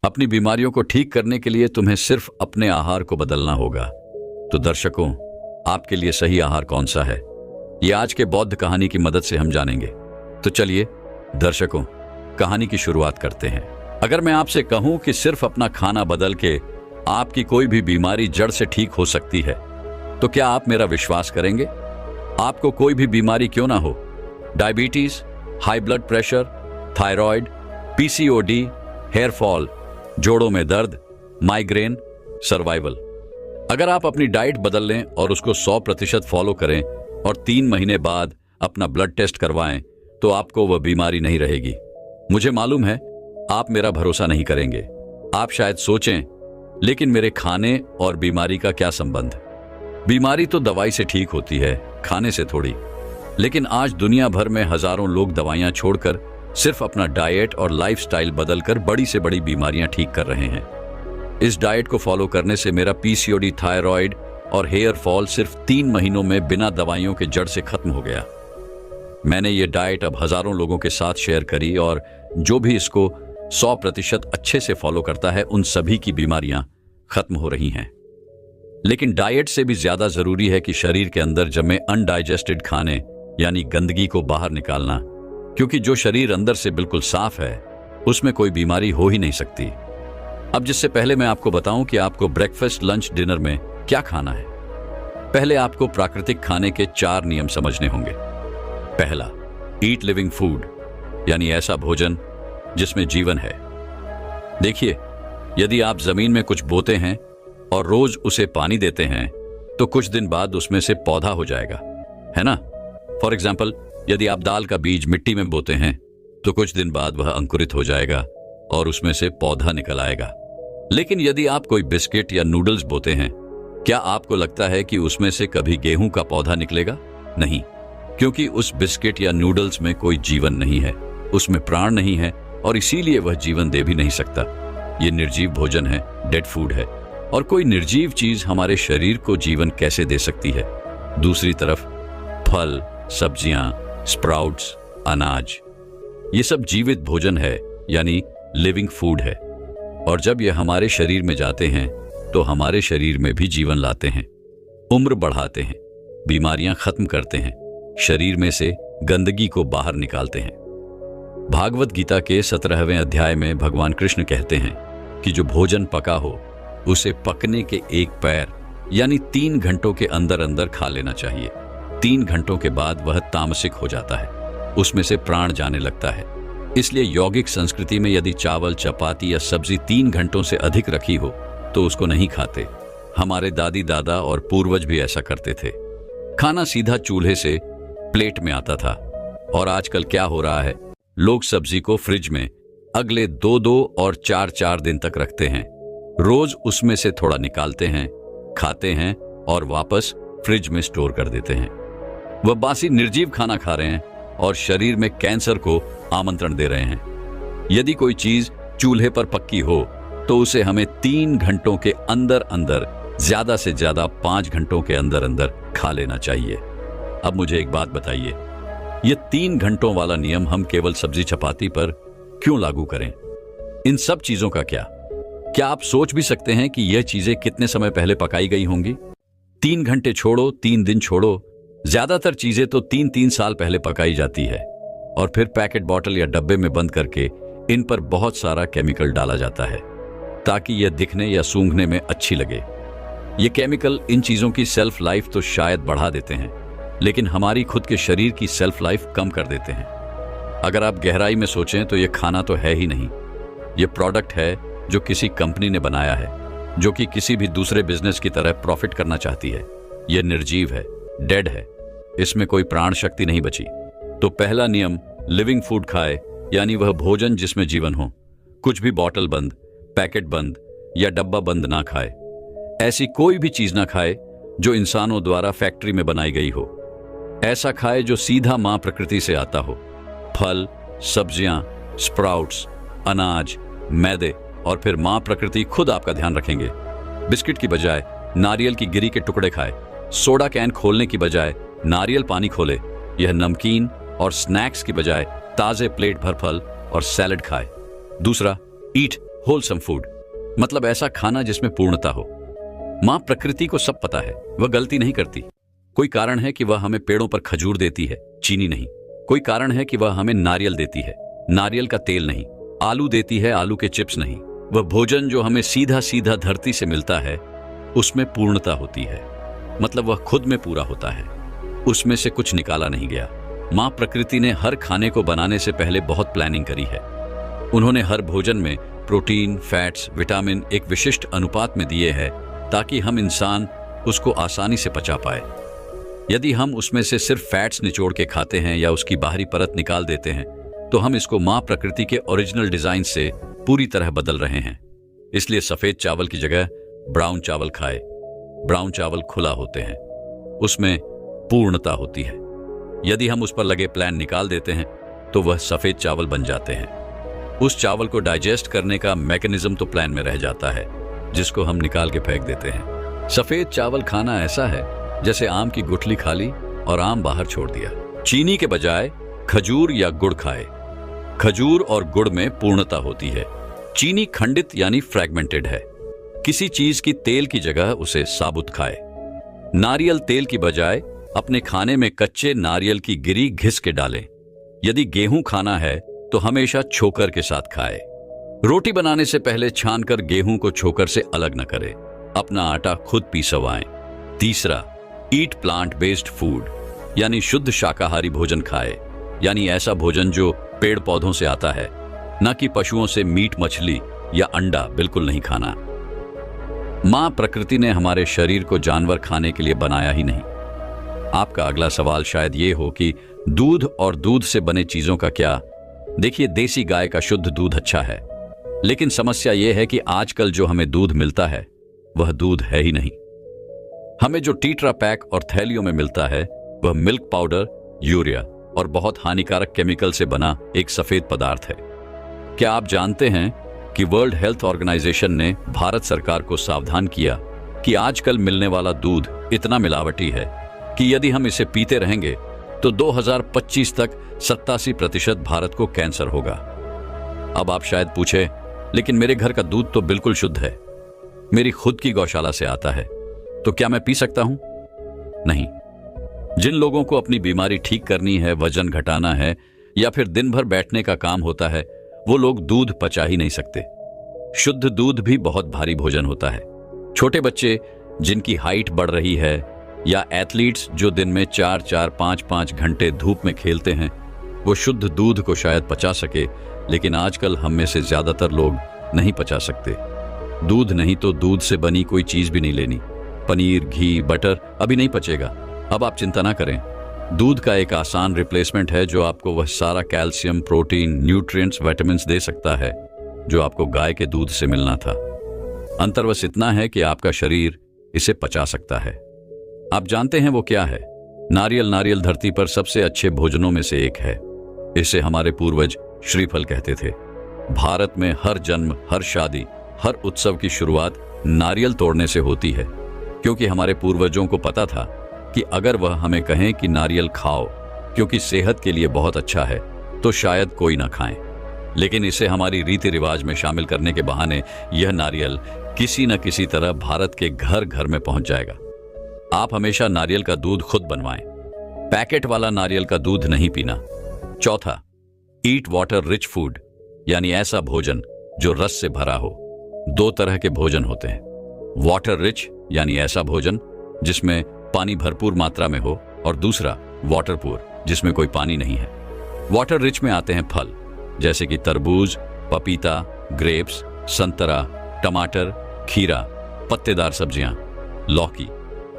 अपनी बीमारियों को ठीक करने के लिए तुम्हें सिर्फ अपने आहार को बदलना होगा। तो दर्शकों, आपके लिए सही आहार कौन सा है, ये आज के बौद्ध कहानी की मदद से हम जानेंगे। तो चलिए दर्शकों, कहानी की शुरुआत करते हैं। अगर मैं आपसे कहूं कि सिर्फ अपना खाना बदल के आपकी कोई भी बीमारी जड़ से ठीक हो सकती है, तो क्या आप मेरा विश्वास करेंगे? आपको कोई भी बीमारी क्यों ना हो, diabetes, high blood pressure, thyroid, PCOD, hair fall, जोड़ों में दर्द, माइग्रेन, सर्वाइवल, अगर आप अपनी डाइट बदल लें और उसको 100% फॉलो करें और 3 महीने बाद अपना ब्लड टेस्ट करवाएं, तो आपको वह बीमारी नहीं रहेगी। मुझे मालूम है आप मेरा भरोसा नहीं करेंगे। आप शायद सोचें, लेकिन मेरे खाने और बीमारी का क्या संबंध? बीमारी तो दवाई से ठीक होती है, खाने से थोड़ी। लेकिन आज दुनिया भर में हजारों लोग दवाइयां छोड़कर सिर्फ अपना डाइट और लाइफस्टाइल बदलकर बड़ी से बड़ी बीमारियां ठीक कर रहे हैं। इस डाइट को फॉलो करने से मेरा पीसीओडी, थायराइड और हेयर फॉल सिर्फ 3 महीनों में बिना दवाइयों के जड़ से खत्म हो गया। मैंने ये डाइट अब हजारों लोगों के साथ शेयर करी और जो भी इसको 100% अच्छे से फॉलो करता है, उन सभी की बीमारियां खत्म हो रही हैं। लेकिन डाइट से भी ज्यादा जरूरी है कि शरीर के अंदर जमे अनडाइजेस्टेड खाने यानी गंदगी को बाहर निकालना, क्योंकि जो शरीर अंदर से बिल्कुल साफ है उसमें कोई बीमारी हो ही नहीं सकती। अब जिससे पहले मैं आपको बताऊं कि आपको ब्रेकफास्ट, लंच, डिनर में क्या खाना है, पहले आपको प्राकृतिक खाने के 4 नियम समझने होंगे। पहला, ईट लिविंग फूड, यानी ऐसा भोजन जिसमें जीवन है। देखिए, यदि आप जमीन में कुछ बोते हैं और रोज उसे पानी देते हैं, तो कुछ दिन बाद उसमें से पौधा हो जाएगा, है ना? फॉर एग्जाम्पल, यदि आप दाल का बीज मिट्टी में बोते हैं, तो कुछ दिन बाद वह अंकुरित हो जाएगा और उसमें से पौधा निकल आएगा। लेकिन यदि आप कोई बिस्किट या नूडल्स बोते हैं, क्या आपको लगता है कि उसमें से कभी गेहूं का पौधा निकलेगा? नहीं, क्योंकि उस बिस्किट या नूडल्स में कोई जीवन नहीं है, उसमें प्राण नहीं है और इसीलिए वह जीवन दे भी नहीं सकता। यह निर्जीव भोजन है, डेड फूड है। और कोई निर्जीव चीज हमारे शरीर को जीवन कैसे दे सकती है? दूसरी तरफ फल, सब्जियां, स्प्राउट्स, अनाज, ये सब जीवित भोजन है, यानी लिविंग फूड है। और जब ये हमारे शरीर में जाते हैं तो हमारे शरीर में भी जीवन लाते हैं, उम्र बढ़ाते हैं, बीमारियां खत्म करते हैं, शरीर में से गंदगी को बाहर निकालते हैं। भागवत गीता के 17वें अध्याय में भगवान कृष्ण कहते हैं कि जो भोजन पका हो उसे पकने के 1 पैर यानी 3 घंटों के अंदर अंदर खा लेना चाहिए। 3 घंटों के बाद वह तामसिक हो जाता है, उसमें से प्राण जाने लगता है। इसलिए यौगिक संस्कृति में यदि चावल, चपाती या सब्जी 3 घंटों से अधिक रखी हो तो उसको नहीं खाते। हमारे दादी दादा और पूर्वज भी ऐसा करते थे। खाना सीधा चूल्हे से प्लेट में आता था। और आजकल क्या हो रहा है, लोग सब्जी को फ्रिज में अगले 2-2 और 4-4 दिन तक रखते हैं। रोज उसमें से थोड़ा निकालते हैं, खाते हैं और वापस फ्रिज में स्टोर कर देते हैं। वह बासी निर्जीव खाना खा रहे हैं और शरीर में कैंसर को आमंत्रण दे रहे हैं। यदि कोई चीज चूल्हे पर पक्की हो तो उसे हमें 3 घंटों के अंदर अंदर, ज्यादा से ज्यादा 5 घंटों के अंदर अंदर खा लेना चाहिए। अब मुझे एक बात बताइए, यह 3 घंटों वाला नियम हम केवल सब्जी चपाती पर क्यों लागू करें? इन सब चीजों का क्या आप सोच भी सकते हैं कि यह चीजें कितने समय पहले पकाई गई होंगी? 3 घंटे छोड़ो, 3 दिन छोड़ो, ज्यादातर चीजें तो 3-3 साल पहले पकाई जाती है और फिर पैकेट, बॉटल या डब्बे में बंद करके इन पर बहुत सारा केमिकल डाला जाता है ताकि यह दिखने या सूंघने में अच्छी लगे। ये केमिकल इन चीजों की सेल्फ लाइफ तो शायद बढ़ा देते हैं, लेकिन हमारी खुद के शरीर की सेल्फ लाइफ कम कर देते हैं। अगर आप गहराई में सोचें तो यह खाना तो है ही नहीं, यह प्रोडक्ट है जो किसी कंपनी ने बनाया है, जो कि किसी भी दूसरे बिजनेस की तरह प्रॉफिट करना चाहती है। यह निर्जीव है, डेड है, इसमें कोई प्राण शक्ति नहीं बची। तो पहला नियम, लिविंग फूड खाए, यानी वह भोजन जिसमें जीवन हो। कुछ भी बॉटल बंद, पैकेट बंद या डब्बा बंद ना खाए। ऐसी कोई भी चीज ना खाए जो इंसानों द्वारा फैक्ट्री में बनाई गई हो। ऐसा खाए जो सीधा मां प्रकृति से आता हो। फल, सब्जियां, स्प्राउट्स, अनाज, मैदे और फिर मां प्रकृति खुद आपका ध्यान रखेंगे। बिस्किट की बजाय नारियल की गिरी के टुकड़े खाए। सोडा कैन खोलने की बजाय नारियल पानी खोले। यह नमकीन और स्नैक्स की बजाय ताजे प्लेट भर फल और सैलेड खाए। दूसरा, ईट होलसम फूड, मतलब ऐसा खाना जिसमें पूर्णता हो। माँ प्रकृति को सब पता है, वह गलती नहीं करती। कोई कारण है कि वह हमें पेड़ों पर खजूर देती है, चीनी नहीं। कोई कारण है कि वह हमें नारियल देती है, नारियल का तेल नहीं। आलू देती है, आलू के चिप्स नहीं। वह भोजन जो हमें सीधा सीधा धरती से मिलता है, उसमें पूर्णता होती है, मतलब वह खुद में पूरा होता है, उसमें से कुछ निकाला नहीं गया। माँ प्रकृति ने हर खाने को बनाने से पहले बहुत प्लानिंग करी है। उन्होंने हर भोजन में प्रोटीन, फैट्स, विटामिन एक विशिष्ट अनुपात में दिए हैं ताकि हम इंसान उसको आसानी से पचा पाए। यदि हम उसमें से सिर्फ फैट्स निचोड़ के खाते हैं या उसकी बाहरी परत निकाल देते हैं, तो हम इसको माँ प्रकृति के ओरिजिनल डिजाइन से पूरी तरह बदल रहे हैं। इसलिए सफेद चावल की जगह ब्राउन चावल खाए। ब्राउन चावल खुला होते हैं, उसमें पूर्णता होती है। यदि हम उस पर लगे प्लान निकाल देते हैं तो वह सफेद चावल बन जाते हैं। उस चावल को डाइजेस्ट करने का मैकेनिज्म तो प्लान में रह जाता है, जिसको हम निकाल के फेंक देते हैं। सफेद चावल खाना ऐसा है जैसे आम की गुठली खा ली और आम बाहर छोड़ दिया। चीनी के बजाय खजूर या गुड़ खाए। खजूर और गुड़ में पूर्णता होती है। चीनी खंडित यानी फ्रैगमेंटेड है। किसी चीज की तेल की जगह उसे साबुत खाए। नारियल तेल की बजाय अपने खाने में कच्चे नारियल की गिरी घिस के डालें। यदि गेहूं खाना है तो हमेशा छोकर के साथ खाए। रोटी बनाने से पहले छानकर गेहूं को छोकर से अलग न करें। अपना आटा खुद पिसवाएं। तीसरा, ईट प्लांट बेस्ड फूड, यानी शुद्ध शाकाहारी भोजन खाए, यानी ऐसा भोजन जो पेड़ पौधों से आता है, न कि पशुओं से मीट, मछली या अंडा बिल्कुल नहीं खाना। मां प्रकृति ने हमारे शरीर को जानवर खाने के लिए बनाया ही नहीं। आपका अगला सवाल शायद ये हो कि दूध और दूध से बने चीजों का क्या? देखिए, देसी गाय का शुद्ध दूध अच्छा है, लेकिन समस्या यह है कि आजकल जो हमें दूध मिलता है वह दूध है ही नहीं। हमें जो टीट्रा पैक और थैलियों में मिलता है वह मिल्क पाउडर, यूरिया और बहुत हानिकारक केमिकल से बना एक सफेद पदार्थ है। क्या आप जानते हैं कि वर्ल्ड हेल्थ ऑर्गेनाइजेशन ने भारत सरकार को सावधान किया कि आजकल मिलने वाला दूध इतना मिलावटी है कि यदि हम इसे पीते रहेंगे तो 2025 तक 87% भारत को कैंसर होगा। अब आप शायद पूछे, लेकिन मेरे घर का दूध तो बिल्कुल शुद्ध है, मेरी खुद की गौशाला से आता है, तो क्या मैं पी सकता हूं? नहीं। जिन लोगों को अपनी बीमारी ठीक करनी है, वजन घटाना है या फिर दिन भर बैठने का काम होता है, वो लोग दूध पचा ही नहीं सकते। शुद्ध दूध भी बहुत भारी भोजन होता है। छोटे बच्चे जिनकी हाइट बढ़ रही है या एथलीट्स जो दिन में 4-4, 5-5 घंटे धूप में खेलते हैं, वो शुद्ध दूध को शायद पचा सके, लेकिन आजकल हम में से ज्यादातर लोग नहीं पचा सकते। दूध नहीं तो दूध से बनी कोई चीज भी नहीं लेनी। पनीर, घी, बटर अभी नहीं पचेगा। अब आप चिंता ना करें, दूध का एक आसान रिप्लेसमेंट है जो आपको वह सारा कैल्शियम, प्रोटीन, न्यूट्रिएंट्स, विटामिन्स दे सकता है जो आपको गाय के दूध से मिलना था। अंतर बस इतना है कि आपका शरीर इसे पचा सकता है। आप जानते हैं वो क्या है? नारियल धरती पर सबसे अच्छे भोजनों में से एक है। इसे हमारे पूर्वज श्रीफल कहते थे। भारत में हर जन्म, हर शादी, हर उत्सव की शुरुआत नारियल तोड़ने से होती है, क्योंकि हमारे पूर्वजों को पता था कि अगर वह हमें कहें कि नारियल खाओ क्योंकि सेहत के लिए बहुत अच्छा है, तो शायद कोई ना खाएं। लेकिन इसे हमारी रीति रिवाज में शामिल करने के बहाने यह नारियल किसी न किसी तरह भारत के घर घर में पहुंच जाएगा। आप हमेशा नारियल का दूध खुद बनवाएं। पैकेट वाला नारियल का दूध नहीं पीना। चौथा, ईट वाटर रिच फूड, यानी ऐसा भोजन जो रस से भरा हो। दो तरह के भोजन होते हैं, वाटर रिच यानी ऐसा भोजन जिसमें पानी भरपूर मात्रा में हो, और दूसरा वाटर पुअर जिसमें कोई पानी नहीं है। वाटर रिच में आते हैं फल जैसे कि तरबूज, पपीता, ग्रेप्स, संतरा, टमाटर, खीरा, पत्तेदार सब्जियां, लौकी।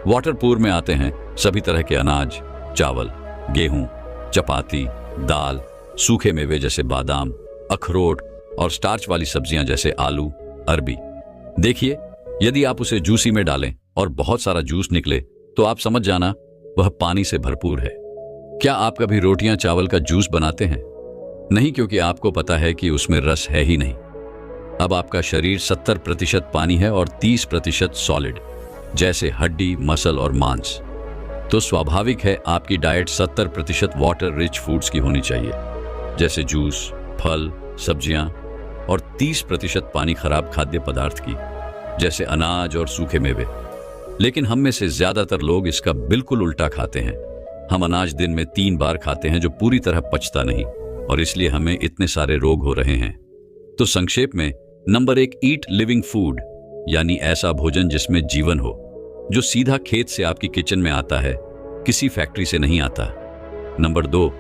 वाटर पुअर में आते हैं सभी तरह के अनाज, चावल, गेहूं, चपाती, दाल, सूखे मेवे जैसे बादाम, अखरोट और स्टार्च वाली सब्जियां जैसे आलू, अरबी। देखिए, यदि आप उसे जूसी में डालें और बहुत सारा जूस निकले तो आप समझ जाना वह पानी से भरपूर है। क्या आप कभी रोटियां चावल का जूस बनाते हैं? नहीं, क्योंकि आपको पता है कि उसमें रस है ही नहीं। अब आपका शरीर 70% पानी है और 30% सॉलिड जैसे हड्डी, मसल और मांस। तो स्वाभाविक है आपकी डाइट 70% वाटर रिच फूड्स की होनी चाहिए, जैसे जूस, फल, सब्जियां, और 30% पानी खराब खाद्य पदार्थ की, जैसे अनाज और सूखे मेवे। लेकिन हम में से ज्यादातर लोग इसका बिल्कुल उल्टा खाते हैं। हम अनाज दिन में 3 बार खाते हैं, जो पूरी तरह पचता नहीं, और इसलिए हमें इतने सारे रोग हो रहे हैं। तो संक्षेप में, नंबर 1, ईट लिविंग फूड, यानी ऐसा भोजन जिसमें जीवन हो, जो सीधा खेत से आपकी किचन में आता है, किसी फैक्ट्री से नहीं आता। नंबर 2,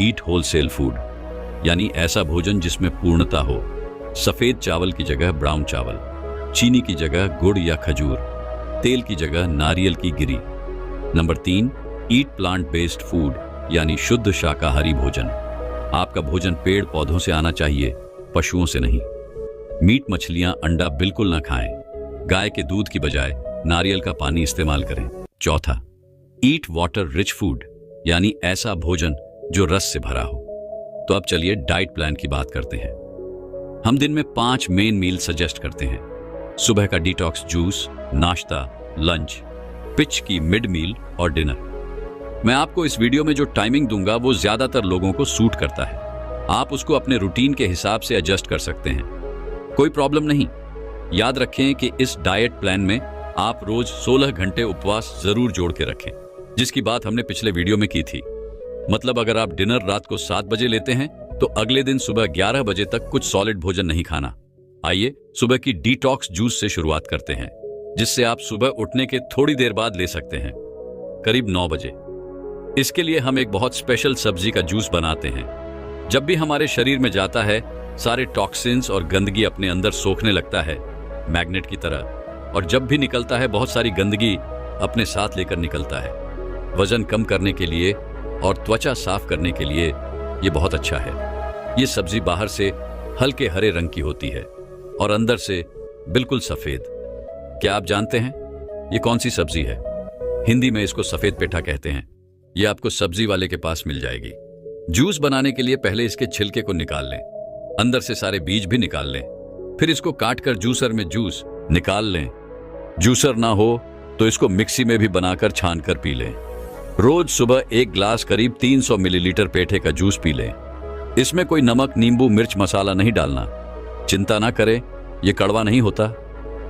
ईट होलसेल फूड, यानी ऐसा भोजन जिसमें पूर्णता हो, सफेद चावल की जगह ब्राउन चावल, चीनी की जगह गुड़ या खजूर, तेल की जगह नारियल की गिरी। Number 3, eat plant based food, यानी शुद्ध शाकाहारी भोजन। आपका भोजन पेड़ पौधों से आना चाहिए, पशुओं से नहीं। मीट, मछलियां, अंडा बिल्कुल ना खाएं। गाय के दूध की बजाय नारियल का पानी इस्तेमाल करें। चौथा, ईट वाटर रिच फूड, यानी ऐसा भोजन जो रस से भरा हो। तो अब चलिए डाइट प्लान की बात करते हैं। हम दिन में 5 मेन मील सजेस्ट करते हैं। सुबह का डिटॉक्स जूस, नाश्ता, लंच, पिच की मिड मील और डिनर। मैं आपको इस वीडियो में जो टाइमिंग दूंगा वो ज्यादातर लोगों को सूट करता है। आप उसको अपने रूटीन के हिसाब से एडजस्ट कर सकते हैं, कोई प्रॉब्लम नहीं। याद रखें कि इस डाइट प्लान में आप रोज 16 घंटे उपवास जरूर जोड़ के रखें, जिसकी बात हमने पिछले वीडियो में की थी। मतलब अगर आप डिनर रात को 7 बजे लेते हैं तो अगले दिन सुबह 11 बजे तक कुछ सॉलिड भोजन नहीं खाना। आइए सुबह की डिटॉक्स जूस से शुरुआत करते हैं, जिससे आप सुबह उठने के थोड़ी देर बाद ले सकते हैं, करीब 9 बजे। इसके लिए हम एक बहुत स्पेशल सब्जी का जूस बनाते हैं। जब भी हमारे शरीर में जाता है, सारे टॉक्सिन्स और गंदगी अपने अंदर सोखने लगता है, मैग्नेट की तरह, और जब भी निकलता है बहुत सारी गंदगी अपने साथ लेकर निकलता है। वजन कम करने के लिए और त्वचा साफ करने के लिए ये बहुत अच्छा है। ये सब्जी बाहर से हल्के हरे रंग की होती है और अंदर से बिल्कुल सफेद। क्या आप जानते हैं ये कौन सी सब्जी है? हिंदी में इसको सफेद पेठा कहते हैं। ये आपको सब्जी वाले के पास मिल जाएगी। जूस बनाने के लिए पहले इसके छिलके को निकाल लें, अंदर से सारे बीज भी निकाल लें, फिर इसको काटकर जूसर में जूस निकाल लें। जूसर ना हो तो इसको मिक्सी में भी बनाकर छान कर पी लें। रोज सुबह 1 ग्लास करीब 300 मिलीलीटर पेठे का जूस पी लें। इसमें कोई नमक, नींबू, मिर्च, मसाला नहीं डालना। चिंता ना करें, ये कड़वा नहीं होता।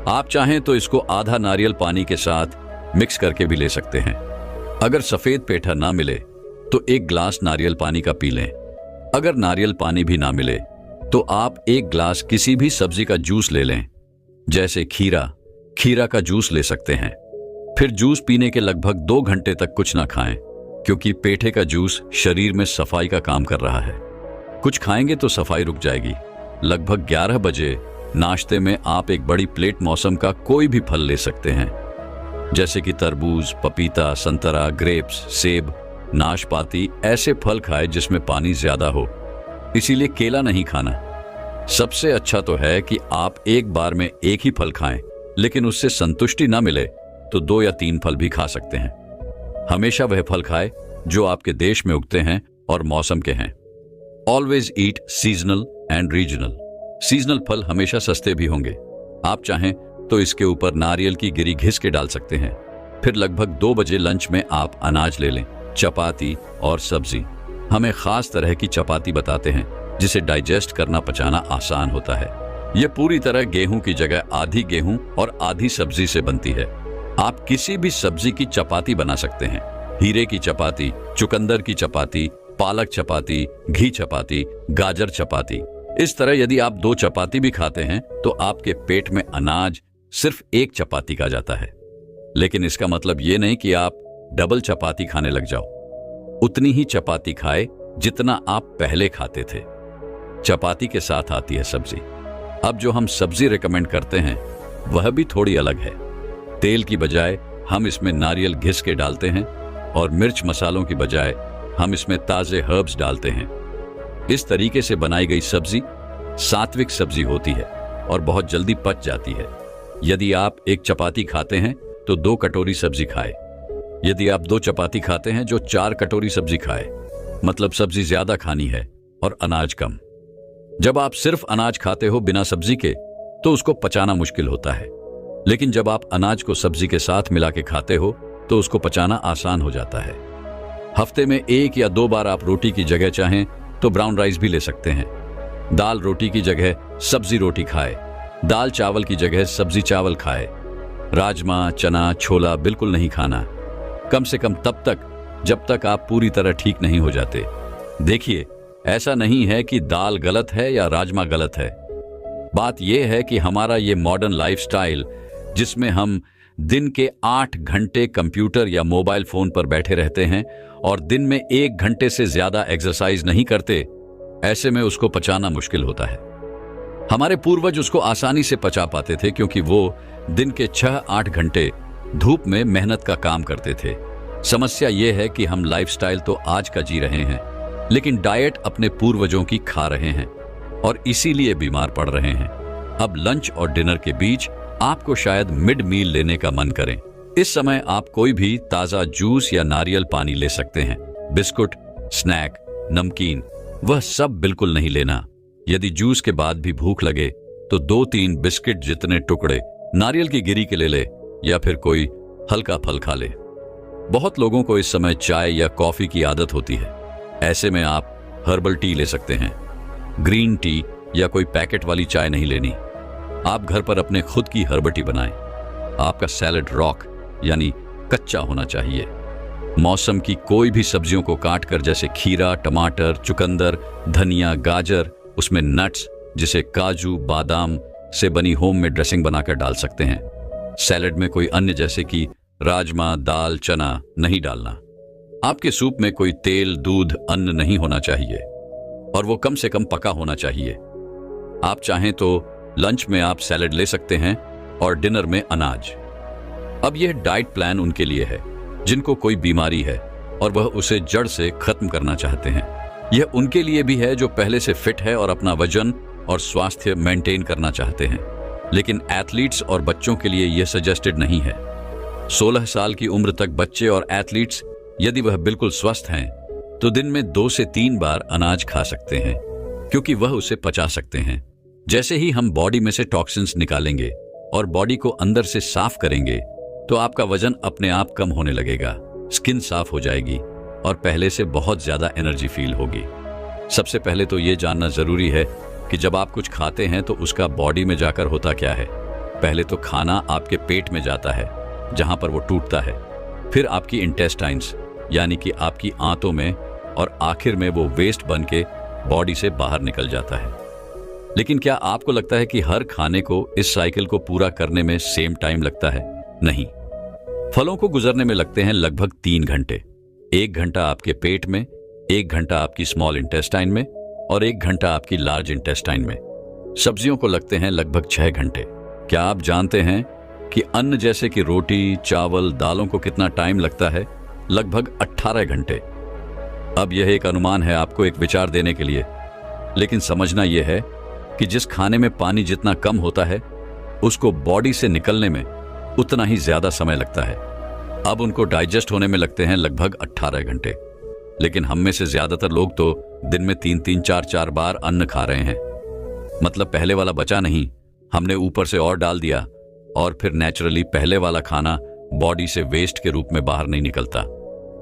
आप चाहें तो इसको आधा नारियल पानी के साथ मिक्स करके भी ले सकते हैं। अगर सफेद पेठा ना मिले तो 1 ग्लास नारियल पानी का पी लें। अगर नारियल पानी भी ना मिले तो आप 1 ग्लास किसी भी सब्जी का जूस ले लें, जैसे खीरा का जूस ले सकते हैं। फिर जूस पीने के लगभग 2 घंटे तक कुछ ना खाएं, क्योंकि पेठे का जूस शरीर में सफाई का काम कर रहा है। कुछ खाएंगे तो सफाई रुक जाएगी। लगभग 11 बजे नाश्ते में आप एक बड़ी प्लेट मौसम का कोई भी फल ले सकते हैं, जैसे कि तरबूज, पपीता, संतरा, ग्रेप्स, सेब, नाशपाती। ऐसे फल खाएं जिसमें पानी ज्यादा हो, इसीलिए केला नहीं खाना। सबसे अच्छा तो है कि आप एक बार में एक ही फल खाएं, लेकिन उससे संतुष्टि ना मिले तो 2 या 3 फल भी खा सकते हैं। हमेशा वह फल खाएं जो आपके देश में उगते हैं और मौसम के हैं। Always eat seasonal and regional. Seasonal फल हमेशा सस्ते भी होंगे। आप चाहें तो इसके ऊपर नारियल की गिरी घिस के डाल सकते हैं। फिर लगभग 2 बजे लंच में आप अनाज ले लें, चपाती और सब्जी। हमें खास तरह की चपाती बताते हैं जिसे डाइजेस्ट करना, पचाना आसान होता है। यह पूरी तरह गेहूं की जगह आधी गेहूं और आधी सब्जी से बनती है। आप किसी भी सब्जी की चपाती बना सकते हैं। हीरे की चपाती, चुकंदर की चपाती, पालक चपाती, घी चपाती, गाजर चपाती। इस तरह यदि आप 2 चपाती भी खाते हैं तो आपके पेट में अनाज सिर्फ 1 चपाती का जाता है। लेकिन इसका मतलब ये नहीं कि आप डबल चपाती खाने लग जाओ। उतनी ही चपाती खाए जितना आप पहले खाते थे। चपाती के साथ आती है सब्जी। अब जो हम सब्जी रेकमेंड करते हैं वह भी थोड़ी अलग है। तेल की बजाय हम इसमें नारियल घिस के डालते हैं और मिर्च मसालों की बजाय हम इसमें ताजे हर्ब्स डालते हैं। इस तरीके से बनाई गई सब्जी सात्विक सब्जी होती है और बहुत जल्दी पच जाती है। यदि आप 1 चपाती खाते हैं तो 2 कटोरी सब्जी खाएं। यदि आप 2 चपाती खाते हैं जो 4 कटोरी सब्जी खाएं। मतलब सब्जी ज्यादा खानी है और अनाज कम। जब आप सिर्फ अनाज खाते हो बिना सब्जी के तो उसको पचाना मुश्किल होता है, लेकिन जब आप अनाज को सब्जी के साथ मिला के खाते हो तो उसको पचाना आसान हो जाता है। हफ्ते में 1 या 2 बार आप रोटी की जगह चाहें तो ब्राउन राइस भी ले सकते हैं। दाल रोटी की जगह सब्जी रोटी खाए, दाल चावल की जगह सब्जी चावल खाए, राजमा चना छोला बिल्कुल नहीं खाना, कम से कम तब तक जब तक आप पूरी तरह ठीक नहीं हो जाते। देखिए, ऐसा नहीं है कि दाल गलत है या राजमा गलत है। बात यह है कि हमारा ये मॉडर्न लाइफस्टाइल, जिसमें हम दिन के 8 घंटे कंप्यूटर या मोबाइल फोन पर बैठे रहते हैं और दिन में 1 घंटे से ज्यादा एक्सरसाइज नहीं करते, ऐसे में उसको पचाना मुश्किल होता है। हमारे पूर्वज उसको आसानी से पचा पाते थे क्योंकि वो दिन के 6-8 घंटे धूप में मेहनत का काम करते थे। समस्या यह है कि हम लाइफस्टाइल तो आज का जी रहे हैं, लेकिन डाइट अपने पूर्वजों की खा रहे हैं और इसीलिए बीमार पड़ रहे हैं। अब लंच और डिनर के बीच आपको शायद मिड मील लेने का मन करें। इस समय आप कोई भी ताजा जूस या नारियल पानी ले सकते हैं। बिस्कुट, स्नैक, नमकीन, वह सब बिल्कुल नहीं लेना। यदि जूस के बाद भी भूख लगे तो 2-3 बिस्किट जितने टुकड़े नारियल की गिरी के ले ले या फिर कोई हल्का फल खा ले। बहुत लोगों को इस समय चाय या कॉफी की आदत होती है। ऐसे में आप हर्बल टी ले सकते हैं। ग्रीन टी या कोई पैकेट वाली चाय नहीं लेनी। आप घर पर अपने खुद की हर्बल टी बनाएं। आपका सैलेड रॉक यानी कच्चा होना चाहिए। मौसम की कोई भी सब्जियों को काटकर, जैसे खीरा, टमाटर, चुकंदर, धनिया, गाजर, उसमें नट्स जिसे काजू बादाम से बनी होममेड ड्रेसिंग बनाकर डाल सकते हैं। सैलेड में कोई अन्य जैसे कि राजमा, दाल, चना नहीं डालना। आपके सूप में कोई तेल, दूध, अन्न नहीं होना चाहिए और वो कम से कम पका होना चाहिए। आप चाहें तो लंच में आप सैलेड ले सकते हैं और डिनर में अनाज। अब यह डाइट प्लान उनके लिए है जिनको कोई बीमारी है और वह उसे जड़ से खत्म करना चाहते हैं। यह उनके लिए भी है जो पहले से फिट है और अपना वजन और स्वास्थ्य मेंटेन करना चाहते हैं। लेकिन एथलीट्स और बच्चों के लिए यह सजेस्टेड नहीं है। 16 साल की उम्र तक बच्चे और एथलीट्स, यदि वह बिल्कुल स्वस्थ हैं, तो दिन में 2 से 3 बार अनाज खा सकते हैं क्योंकि वह उसे पचा सकते हैं। जैसे ही हम बॉडी में से टॉक्सिन्स निकालेंगे और बॉडी को अंदर से साफ करेंगे तो आपका वजन अपने आप कम होने लगेगा, स्किन साफ हो जाएगी और पहले से बहुत ज्यादा एनर्जी फील होगी। सबसे पहले तो यह जानना जरूरी है कि जब आप कुछ खाते हैं तो उसका बॉडी में जाकर होता क्या है। पहले तो खाना आपके पेट में जाता है जहां पर वो टूटता है, फिर आपकी इंटेस्टाइन्स यानी कि आपकी आंतों में, और आखिर में वो वेस्ट बन के बॉडी से बाहर निकल जाता है। लेकिन क्या आपको लगता है कि हर खाने को इस साइकिल को पूरा करने में सेम टाइम लगता है? नहीं। फलों को गुजरने में लगते हैं लगभग 3 घंटे। 1 घंटा आपके पेट में, 1 घंटा आपकी स्मॉल इंटेस्टाइन में और 1 घंटा आपकी लार्ज इंटेस्टाइन में। सब्जियों को लगते हैं लगभग 6 घंटे। क्या आप जानते हैं कि अन्न जैसे कि रोटी, चावल, दालों को कितना टाइम लगता है? लगभग 18 घंटे। अब यह एक अनुमान है आपको एक विचार देने के लिए, लेकिन समझना यह है कि जिस खाने में पानी जितना कम होता है उसको बॉडी से निकलने में उतना ही ज्यादा समय लगता है। अब उनको डाइजेस्ट होने में लगते हैं लगभग 18 घंटे। लेकिन हम में से ज्यादातर लोग तो दिन में 3-3, 4-4 बार अन्न खा रहे हैं। मतलब पहले वाला बचा नहीं, हमने ऊपर से और डाल दिया और फिर नेचुरली पहले वाला खाना बॉडी से वेस्ट के रूप में बाहर नहीं निकलता,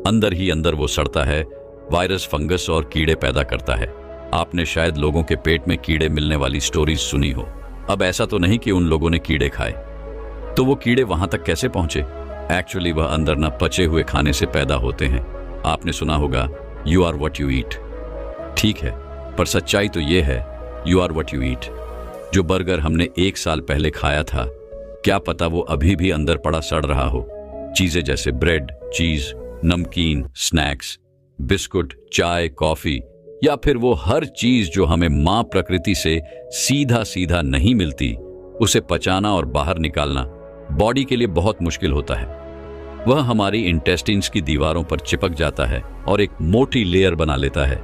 अंदर ही अंदर वो सड़ता है, वायरस, फंगस और कीड़े पैदा करता है। आपने शायद लोगों के पेट में कीड़े मिलने वाली स्टोरीज सुनी हो। अब ऐसा तो नहीं कि उन लोगों ने कीड़े खाए, तो वो कीड़े वहां तक कैसे पहुंचे? एक्चुअली वह अंदर न पचे हुए खाने से पैदा होते हैं। आपने सुना होगा you are what you eat. ठीक है, पर सच्चाई तो यह है you are what you eat. जो बर्गर हमने 1 साल पहले खाया था, क्या पता वो अभी भी अंदर पड़ा सड़ रहा हो। चीजें जैसे ब्रेड, चीज, नमकीन, स्नैक्स, बिस्कुट, चाय, कॉफी या फिर वो हर चीज जो हमें मां प्रकृति से सीधा सीधा नहीं मिलती, उसे पचाना और बाहर निकालना बॉडी के लिए बहुत मुश्किल होता है। वह हमारी इंटेस्टिन्स की दीवारों पर चिपक जाता है और एक मोटी लेयर बना लेता है।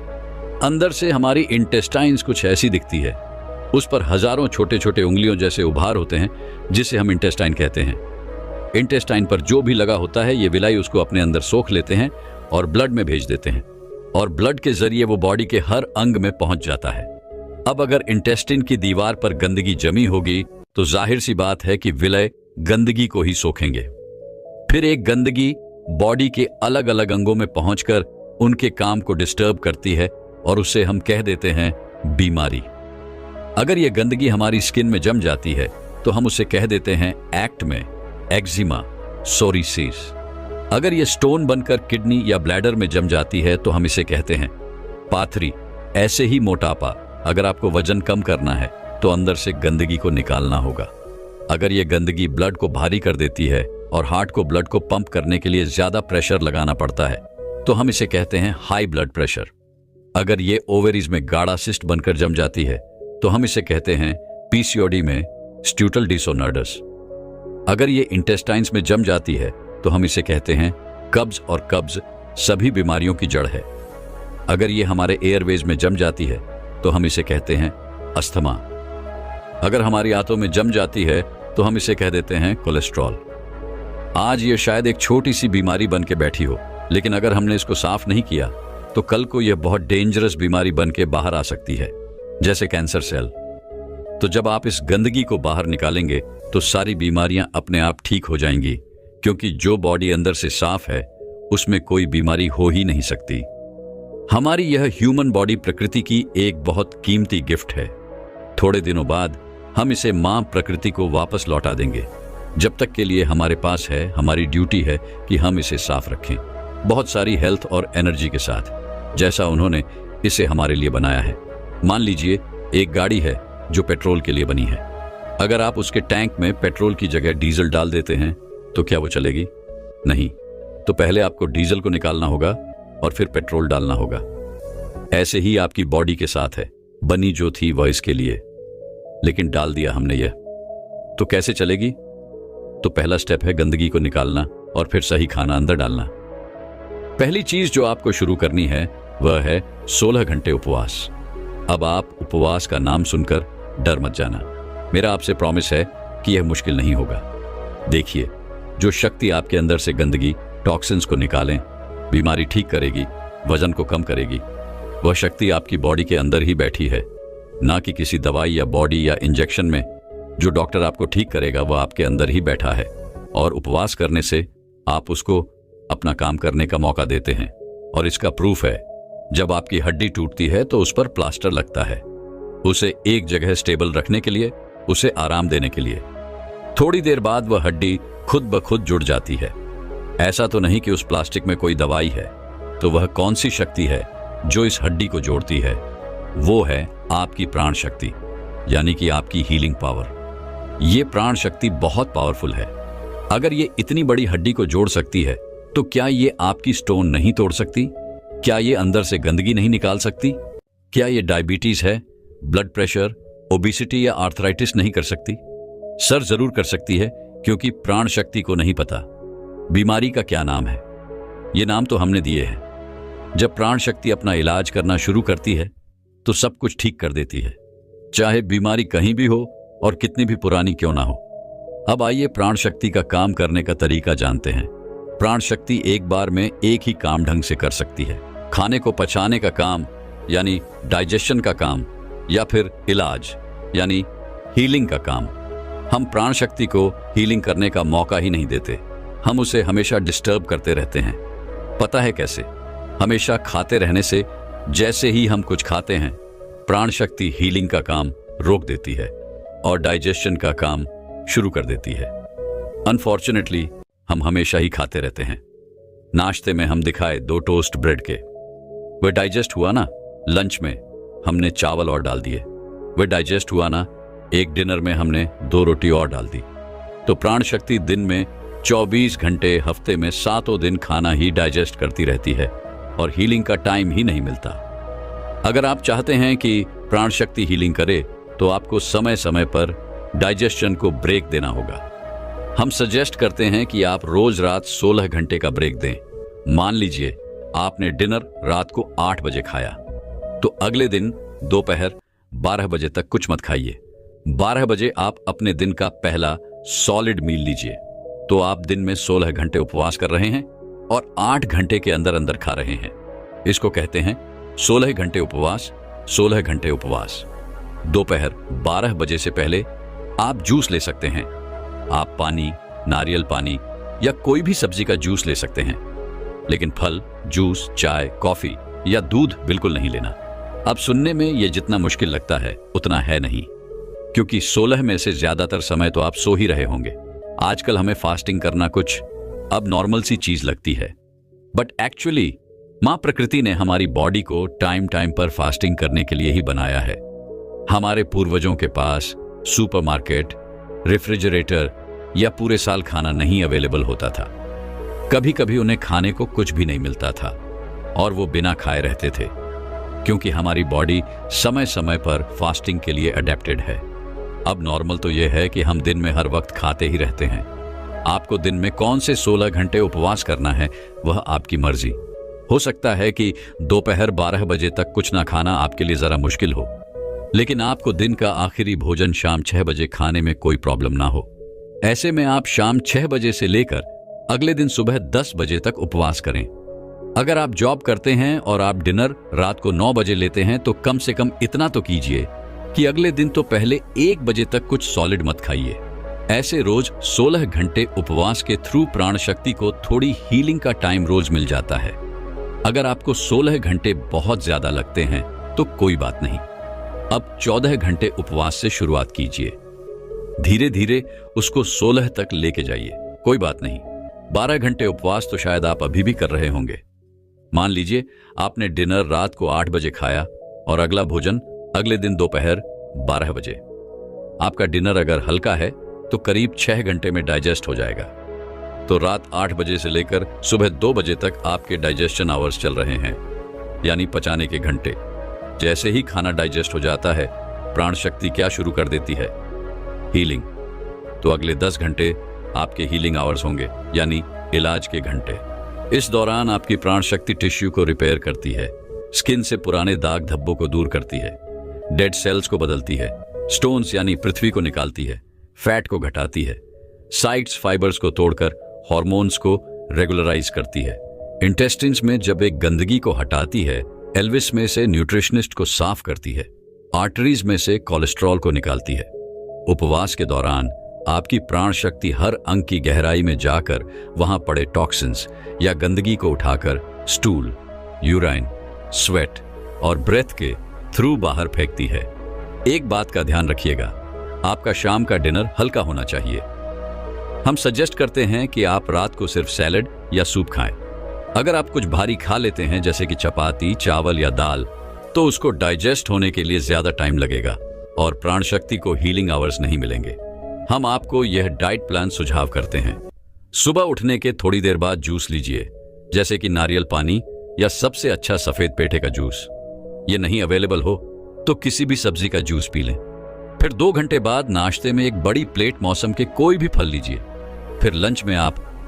अंदर से हमारी इंटेस्टाइन्स कुछ ऐसी दिखती है, उस पर हजारों छोटे छोटे उंगलियों जैसे उभार होते हैं जिसे हम इंटेस्टाइन कहते हैं। इंटेस्टाइन पर जो भी लगा होता है, ये विलाई उसको अपने अंदर सोख लेते हैं और ब्लड में भेज देते हैं और ब्लड के जरिए वो बॉडी के हर अंग में पहुंच जाता है। अब अगर इंटेस्टिन की दीवार पर गंदगी जमी होगी तो जाहिर सी बात है कि विलय गंदगी को ही सोखेंगे। फिर एक गंदगी बॉडी के अलग अलग अंगों में पहुंचकर उनके काम को डिस्टर्ब करती है और उसे हम कह देते हैं बीमारी। अगर ये गंदगी हमारी स्किन में जम जाती है तो हम उसे कह देते हैं एक्ट में एक्जिमा, सोरियासिस। अगर ये स्टोन बनकर किडनी या ब्लैडर में जम जाती है तो हम इसे कहते हैं पाथरी। ऐसे ही मोटापा, अगर आपको वजन कम करना है तो अंदर से गंदगी को निकालना होगा। अगर ये गंदगी ब्लड को भारी कर देती है और हार्ट को ब्लड को पंप करने के लिए ज्यादा प्रेशर लगाना पड़ता है तो हम इसे कहते हैं हाई ब्लड प्रेशर। अगर ये ओवेरीज में गाढ़ा सिस्ट बनकर जम जाती है तो हम इसे कहते हैं पीसीओडी में स्ट्यूटल डिसऑर्डर्स। अगर ये इंटेस्टाइन्स में जम जाती है तो हम इसे कहते हैं कब्ज, और कब्ज सभी बीमारियों की जड़ है। अगर ये हमारे एयरवेज में जम जाती है तो हम इसे कहते हैं अस्थमा। अगर हमारी आंतों में जम जाती है तो हम इसे कह देते हैं कोलेस्ट्रॉल। आज ये शायद एक छोटी सी बीमारी बन के बैठी हो, लेकिन अगर हमने इसको साफ नहीं किया तो कल को यह बहुत डेंजरस बीमारी बन के बाहर आ सकती है, जैसे कैंसर सेल। तो जब आप इस गंदगी को बाहर निकालेंगे तो सारी बीमारियां अपने आप ठीक हो जाएंगी, क्योंकि जो बॉडी अंदर से साफ है उसमें कोई बीमारी हो ही नहीं सकती। हमारी यह ह्यूमन बॉडी प्रकृति की एक बहुत कीमती गिफ्ट है। थोड़े दिनों बाद हम इसे मां प्रकृति को वापस लौटा देंगे। जब तक के लिए हमारे पास है, हमारी ड्यूटी है कि हम इसे साफ रखें, बहुत सारी हेल्थ और एनर्जी के साथ, जैसा उन्होंने इसे हमारे लिए बनाया है। मान लीजिए एक गाड़ी है जो पेट्रोल के लिए बनी है। अगर आप उसके टैंक में पेट्रोल की जगह डीजल डाल देते हैं तो क्या वो चलेगी? नहीं। तो पहले आपको डीजल को निकालना होगा और फिर पेट्रोल डालना होगा। ऐसे ही आपकी बॉडी के साथ है, बनी जो थी वह इसके लिए, लेकिन डाल दिया हमने यह, तो कैसे चलेगी? तो पहला स्टेप है गंदगी को निकालना और फिर सही खाना अंदर डालना। पहली चीज जो आपको शुरू करनी है वह है 16 घंटे उपवास। अब आप उपवास का नाम सुनकर डर मत जाना। मेरा आपसे प्रॉमिस है कि यह मुश्किल नहीं होगा। देखिए, जो शक्ति आपके अंदर से गंदगी, टॉक्सिन्स को निकालें, बीमारी ठीक करेगी, वजन को कम करेगी, वह शक्ति आपकी बॉडी के अंदर ही बैठी है, ना कि किसी दवाई या बॉडी या इंजेक्शन में। जो डॉक्टर आपको ठीक करेगा वह आपके अंदर ही बैठा है, और उपवास करने से आप उसको अपना काम करने का मौका देते हैं। और इसका प्रूफ है, जब आपकी हड्डी टूटती है तो उस पर प्लास्टर लगता है, उसे एक जगह स्टेबल रखने के लिए, उसे आराम देने के लिए। थोड़ी देर बाद वह हड्डी खुद ब खुद जुड़ जाती है। ऐसा तो नहीं कि उस प्लास्टिक में कोई दवाई है। तो वह कौन सी शक्ति है जो इस हड्डी को जोड़ती है? वो है आपकी प्राण शक्ति, यानी कि आपकी हीलिंग पावर। ये प्राण शक्ति बहुत पावरफुल है। अगर ये इतनी बड़ी हड्डी को जोड़ सकती है तो क्या ये आपकी स्टोन नहीं तोड़ सकती? क्या ये अंदर से गंदगी नहीं निकाल सकती? क्या ये डायबिटीज है, ब्लड प्रेशर, ओबेसिटी या आर्थराइटिस नहीं कर सकती? सर जरूर कर सकती है, क्योंकि प्राण शक्ति को नहीं पता बीमारी का क्या नाम है। ये नाम तो हमने दिए हैं। जब प्राण शक्ति अपना इलाज करना शुरू करती है तो सब कुछ ठीक कर देती है, चाहे बीमारी कहीं भी हो और कितनी भी पुरानी क्यों ना हो। अब आइए प्राण शक्ति का काम करने का तरीका जानते हैं। प्राण शक्ति एक बार में एक ही काम ढंग से कर सकती है। खाने को पचाने का काम, यानी डाइजेशन का काम, या फिर इलाज यानी हीलिंग का काम। हम प्राण शक्ति को हीलिंग करने का मौका ही नहीं देते। हम उसे हमेशा डिस्टर्ब करते रहते हैं। पता है कैसे? हमेशा खाते रहने से। जैसे ही हम कुछ खाते हैं, प्राण शक्ति हीलिंग का काम रोक देती है और डाइजेशन का काम शुरू कर देती है। अनफॉर्चुनेटली हम हमेशा ही खाते रहते हैं। नाश्ते में हम दिखाए 2 टोस्ट ब्रेड के, वह डाइजेस्ट हुआ ना। लंच में हमने चावल और डाल दिए, वह डाइजेस्ट हुआ ना। एक डिनर में हमने 2 रोटी और डाल दी। तो प्राण शक्ति दिन में 24 घंटे, हफ्ते में 7 दिन खाना ही डाइजेस्ट करती रहती है और हीलिंग का टाइम ही नहीं मिलता। अगर आप चाहते हैं कि प्राण शक्ति हीलिंग करे तो आपको समय समय पर डाइजेशन को ब्रेक देना होगा। हम सजेस्ट करते हैं कि आप रोज रात 16 घंटे का ब्रेक दें। मान लीजिए आपने डिनर रात को 8 बजे खाया, तो अगले दिन दोपहर 12 बजे तक कुछ मत खाइए। 12 बजे आप अपने दिन का पहला सॉलिड मील लीजिए। तो आप दिन में 16 घंटे उपवास कर रहे हैं और 8 घंटे के अंदर अंदर खा रहे हैं। इसको कहते हैं 16 घंटे उपवास, 16 घंटे उपवास। दोपहर 12 बजे से पहले आप जूस ले सकते हैं। आप पानी, नारियल पानी या कोई भी सब्जी का जूस ले सकते हैं, लेकिन फल, जूस, चाय, कॉफी या दूध बिल्कुल नहीं लेना। अब सुनने में ये जितना मुश्किल लगता है उतना है नहीं, क्योंकि 16 में से ज्यादातर समय तो आप सो ही रहे होंगे। आजकल हमें फास्टिंग करना कुछ अब नॉर्मल सी चीज लगती है, बट एक्चुअली मां प्रकृति ने हमारी बॉडी को टाइम टाइम पर फास्टिंग करने के लिए ही बनाया है। हमारे पूर्वजों के पास सुपरमार्केट, रेफ्रिजरेटर या पूरे साल खाना नहीं अवेलेबल होता था। कभी कभी उन्हें खाने को कुछ भी नहीं मिलता था और वो बिना खाए रहते थे, क्योंकि हमारी बॉडी समय समय पर फास्टिंग के लिए अडेप्टेड है। अब नॉर्मल तो यह है कि हम दिन में हर वक्त खाते ही रहते हैं। आपको दिन में कौन से 16 घंटे उपवास करना है वह आपकी मर्जी। हो सकता है कि दोपहर 12 बजे तक कुछ ना खाना आपके लिए जरा मुश्किल हो, लेकिन आपको दिन का आखिरी भोजन शाम 6 बजे खाने में कोई प्रॉब्लम ना हो। ऐसे में आप शाम 6 बजे से लेकर अगले दिन सुबह 10 बजे तक उपवास करें। अगर आप जॉब करते हैं और आप डिनर रात को 9 बजे लेते हैं तो कम से कम इतना तो कीजिए कि अगले दिन तो पहले 1 बजे तक कुछ सॉलिड मत खाइए। ऐसे रोज 16 घंटे उपवास के थ्रू प्राण शक्ति को थोड़ी हीलिंग का टाइम रोज मिल जाता है। अगर आपको 16 घंटे बहुत ज्यादा लगते हैं तो कोई बात नहीं, अब 14 घंटे उपवास से शुरुआत कीजिए। धीरे धीरे उसको 16 तक लेके जाइए, कोई बात नहीं। 12 घंटे उपवास तो शायद आप अभी भी कर रहे होंगे। मान लीजिए आपने डिनर रात को 8 बजे खाया और अगला भोजन अगले दिन दोपहर 12 बजे। आपका डिनर अगर हल्का है तो करीब 6 घंटे में डाइजेस्ट हो जाएगा। तो रात 8 बजे से लेकर सुबह 2 बजे तक आपके डाइजेशन आवर्स चल रहे हैं, यानी पचाने के घंटे। जैसे ही खाना डाइजेस्ट हो जाता है, प्राण शक्ति क्या शुरू कर देती है? हीलिंग। तो अगले 10 घंटे आपके हीलिंग आवर्स होंगे, यानी इलाज के घंटे। इस दौरान आपकी प्राण शक्ति टिश्यू को रिपेयर करती है, स्किन से पुराने दाग धब्बों को दूर करती है, डेड सेल्स को बदलती है, स्टोन्स यानी पृथ्वी को निकालती है, फैट को घटाती है, साइट्स फाइबर्स को तोड़कर हार्मोन्स को रेगुलराइज करती है। इंटेस्टिन्स में जब एक गंदगी को हटाती है, एल्विस में से न्यूट्रिशनिस्ट को साफ करती है, आर्टरीज में से कोलेस्ट्रॉल को निकालती है। उपवास के दौरान आपकी प्राण शक्ति हर अंग की गहराई में जाकर वहां पड़े टॉक्सिन्स या गंदगी को उठाकर स्टूल, यूराइन, स्वेट और ब्रेथ के थ्रू बाहर फेंकती है। एक बात का ध्यान रखिएगा, आपका शाम का डिनर हल्का होना चाहिए। हम सजेस्ट करते हैं कि आप रात को सिर्फ सैलेड या सूप खाएं। अगर आप कुछ भारी खा लेते हैं जैसे कि चपाती, चावल या दाल, तो उसको डाइजेस्ट होने के लिए ज्यादा टाइम लगेगा और प्राण शक्ति को हीलिंग आवर्स नहीं मिलेंगे। हम आपको यह डाइट प्लान सुझाव करते हैं। सुबह उठने के थोड़ी देर बाद जूस लीजिए, जैसे कि नारियल पानी या सबसे अच्छा सफेद पेठे का जूस। ये नहीं अवेलेबल हो तो किसी भी सब्जी का जूस पी लें। फिर 2 घंटे बाद नाश्ते में एक बड़ी प्लेट मौसम के कोई भी फल लीजिए। फिर लंच में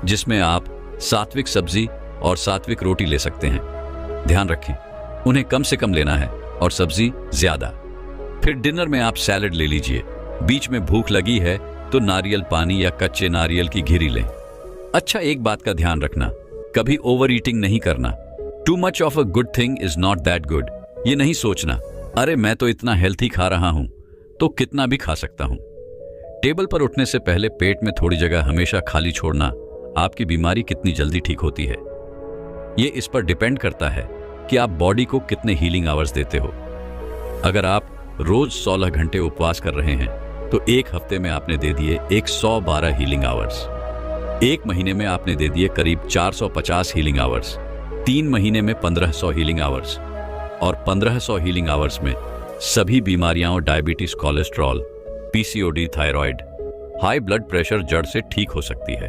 जिसमें आप सात्विक सब्जी और सात्विक रोटी ले सकते हैं। ध्यान रखें, उन्हें कम से कम लेना है और सब्जी ज्यादा। फिर डिनर में आप सैलेड ले लीजिए। बीच में भूख लगी है तो नारियल पानी या कच्चे नारियल की घिरी लें। अच्छा, एक बात का ध्यान रखना, कभी ओवर ईटिंग नहीं करना। Too much of a good thing is not that good. ये नहीं सोचना, अरे मैं तो इतना हेल्थी खा रहा हूं तो कितना भी खा सकता हूं। टेबल पर उठने से पहले पेट में थोड़ी जगह हमेशा खाली छोड़ना आपकी बीमारी कितनी जल्दी ठीक होती है। ये इस पर डिपेंड करता है कि आप बॉडी को कितने हीलिंग आवर्स देते हो। अगर आप रोज 16 घंटे उपवास कर रहे हैं तो एक हफ्ते में आपने दे दिए 112 हीलिंग आवर्स। 1 महीने में आपने दे दिए करीब 450 हीलिंग आवर्स। 3 महीने में 1500 हीलिंग आवर्स। और 1500 हीलिंग आवर्स में सभी बीमारियां, diabetes, cholesterol, PCOD, thyroid, high blood pressure जड़ से ठीक हो सकती है।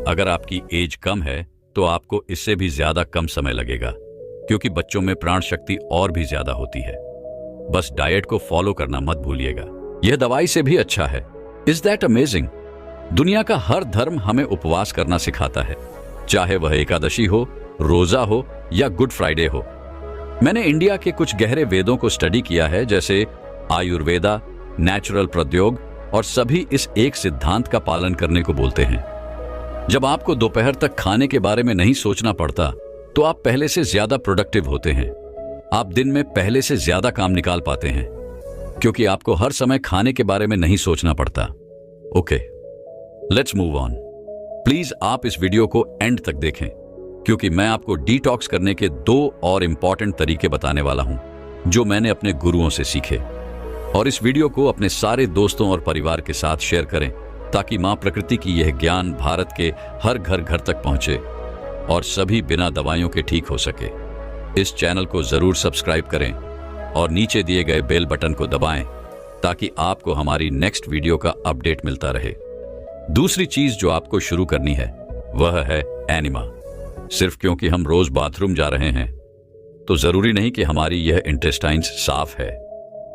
अगर आपकी एज कम है तो आपको इससे भी ज्यादा कम समय लगेगा, क्योंकि बच्चों में प्राण शक्ति और भी ज्यादा होती है। बस डाइट को फॉलो करना मत भूलिएगा, यह दवाई से भी अच्छा है। Is that amazing? दुनिया का हर धर्म हमें उपवास करना सिखाता है, चाहे वह एकादशी हो, रोजा हो या गुड फ्राइडे हो। मैंने इंडिया के कुछ गहरे वेदों को स्टडी किया है, जैसे आयुर्वेदा, नेचुरल प्रयोग, और सभी इस एक सिद्धांत का पालन करने को बोलते हैं। जब आपको दोपहर तक खाने के बारे में नहीं सोचना पड़ता तो आप पहले से ज्यादा प्रोडक्टिव होते हैं। आप दिन में पहले से ज्यादा काम निकाल पाते हैं, क्योंकि आपको हर समय खाने के बारे में नहीं सोचना पड़ता। Okay, let's move on. Please आप इस वीडियो को एंड तक देखें, क्योंकि मैं आपको डिटॉक्स करने के 2 और इंपॉर्टेंट तरीके बताने वाला हूं। जो मैंने अपने गुरुओं से सीखे। और इस वीडियो को अपने सारे दोस्तों और परिवार के साथ शेयर करें ताकि मां प्रकृति की यह ज्ञान भारत के हर घर तक पहुंचे और सभी बिना दवाइयों के ठीक हो सके। इस चैनल को जरूर सब्सक्राइब करें और नीचे दिए गए बेल बटन को दबाएं ताकि आपको हमारी नेक्स्ट वीडियो का अपडेट मिलता रहे। दूसरी चीज जो आपको शुरू करनी है वह है एनिमा। सिर्फ क्योंकि हम रोज बाथरूम जा रहे हैं तो जरूरी नहीं कि हमारी यह इंटेस्टाइन्स साफ है।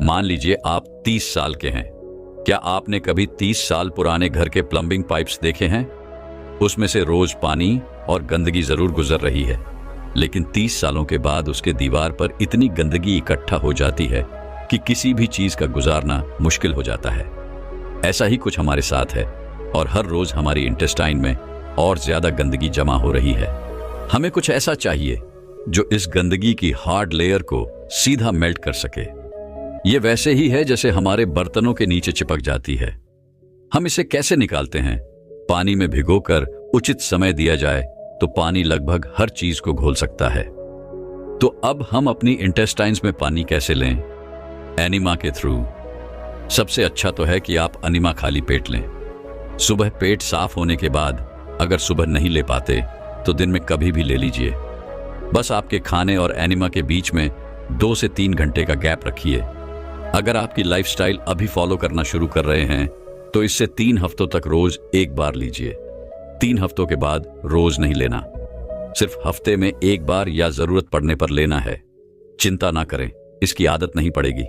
मान लीजिए आप 30 साल के हैं। क्या आपने कभी 30 साल पुराने घर के प्लम्बिंग पाइप्स देखे हैं? उसमें से रोज पानी और गंदगी जरूर गुजर रही है, लेकिन 30 सालों के बाद उसके दीवार पर इतनी गंदगी इकट्ठा हो जाती है कि किसी भी चीज का गुजारना मुश्किल हो जाता है। ऐसा ही कुछ हमारे साथ है और हर रोज हमारी इंटेस्टाइन में और ज्यादा गंदगी जमा हो रही है। हमें कुछ ऐसा चाहिए जो इस गंदगी की हार्ड लेयर को सीधा मेल्ट कर सके। यह वैसे ही है जैसे हमारे बर्तनों के नीचे चिपक जाती है। हम इसे कैसे निकालते हैं? पानी में भिगोकर उचित समय दिया जाए तो पानी लगभग हर चीज को घोल सकता है। तो अब हम अपनी इंटेस्टाइन्स में पानी कैसे लें? एनिमा के थ्रू। सबसे अच्छा तो है कि आप एनिमा खाली पेट लें। सुबह पेट साफ होने के बाद अगर सुबह नहीं ले पाते तो दिन में कभी भी ले लीजिए। बस आपके खाने और एनिमा के बीच में 2 से 3 घंटे का गैप रखिए। अगर आपकी लाइफस्टाइल अभी फॉलो करना शुरू कर रहे हैं तो इससे 3 हफ्तों तक रोज एक बार लीजिए। 3 हफ्तों के बाद रोज नहीं लेना, सिर्फ हफ्ते में एक बार या जरूरत पड़ने पर लेना है। चिंता ना करें, इसकी आदत नहीं पड़ेगी।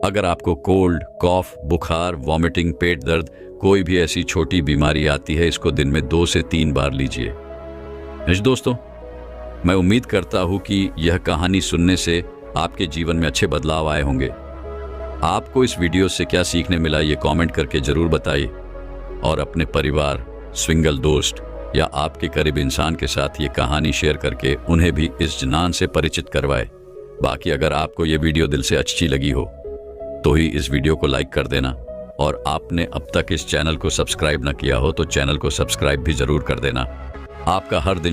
अगर आपको कोल्ड, कॉफ, बुखार, वॉमिटिंग, पेट दर्द, कोई भी ऐसी छोटी बीमारी आती है, इसको दिन में 2 से 3 बार लीजिए। दोस्तों, मैं उम्मीद करता हूं कि यह कहानी सुनने से आपके जीवन में अच्छे बदलाव आए होंगे। आपको इस वीडियो से क्या सीखने मिला ये कमेंट करके जरूर बताइए और अपने परिवार, सिंगल दोस्त या आपके करीब इंसान के साथ ये कहानी शेयर करके उन्हें भी इस ज्ञान से परिचित करवाए। बाकी अगर आपको ये वीडियो दिल से अच्छी लगी हो तो ही इस वीडियो को लाइक कर देना और आपने अब तक इस चैनल को सब्सक्राइब न किया हो तो चैनल को सब्सक्राइब भी जरूर कर देना। आपका हर दिन